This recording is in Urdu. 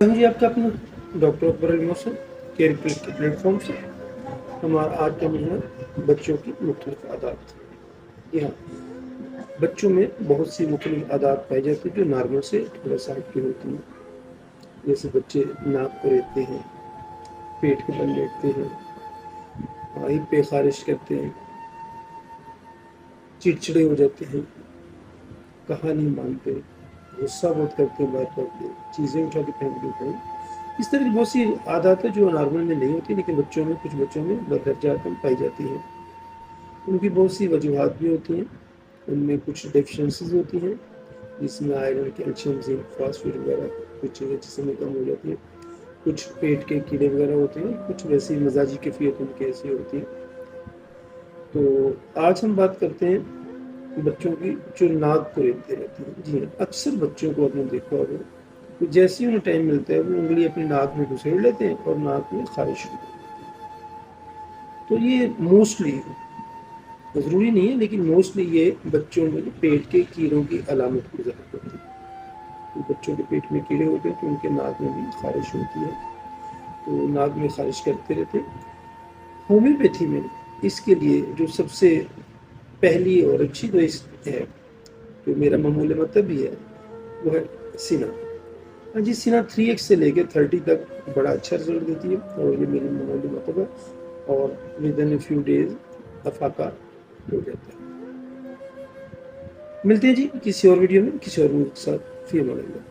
جی آپ کا اپنا ڈاکٹر اکبر علی محسن کیئر کے پلیٹ فارم سے ہمارا آج کا موضوع ہے بچوں کی مختلف عادات۔ جی ہاں، بچوں میں بہت سی مختلف عادات پائی جاتی ہیں جو نارمل سے تھوڑا سا ہٹ کے ہوتی ہیں، جیسے بچے ناک کو ریتتے ہیں، پیٹ کے بل لیٹتے ہیں، عیب پہ خارش کرتے ہیں، چڑچڑے ہو جاتے ہیں، کہانی مانتے، غصہ بہت کرتے ہیں، بات بات پہ چیزیں اٹھا کے پھینک دیتے ہیں۔ اس طرح کی بہت سی عادات ہیں جو نارمل میں نہیں ہوتی لیکن کچھ بچوں میں بدرجہ پائی جاتی ہیں۔ ان کی بہت سی وجوہات بھی ہوتی ہیں، ان میں کچھ ڈیفیشنسیز ہوتی ہیں جس میں آئرن، کیلشیم، زنک، فاسفورس وغیرہ کچھ چیزیں جسم میں کم ہو جاتی ہیں، کچھ پیٹ کے کیڑے وغیرہ ہوتے ہیں، کچھ ویسی مزاجی کیفیت ان کی ایسی ہوتی ہے۔ تو آج ہم بات کرتے ہیں بچوں کی جو ناک کو ریتتے رہتے ہیں۔ جی ہاں، اکثر بچوں کو آپ نے دیکھا ہوگا جیسے ہی انہیں ٹائم ملتا ہے وہ انگلی اپنی ناک میں گھسیڑ لیتے ہیں اور ناک میں خارش شروع کر دیتے ہیں۔ تو یہ موسٹلی، ضروری نہیں ہے لیکن موسٹلی یہ بچوں میں پیٹ کے کیڑوں کی علامت کی ظاہر کرتی ہے۔ بچوں کے پیٹ میں کیڑے ہوتے ہیں تو ان کے ناک میں بھی خارش ہوتی ہے، تو ناک میں خارش کرتے رہتے ہیں۔ ہومیوپیتھی میں اس کے لیے جو سب سے پہلی اور اچھی دوائ ہے جو میرا معمول مطلب بھی ہے وہ ہے سینا۔ جی، سینا 3x سے لے کے 30 تک بڑا اچھا رزلٹ دیتی ہے اور یہ میری معمولی مطلب ہے، اور ودن اے فیو ڈیز افاقہ ہو جاتا ہے۔ ملتے ہیں جی کسی اور ویڈیو میں کسی اور کے ساتھ، فی امان اللہ۔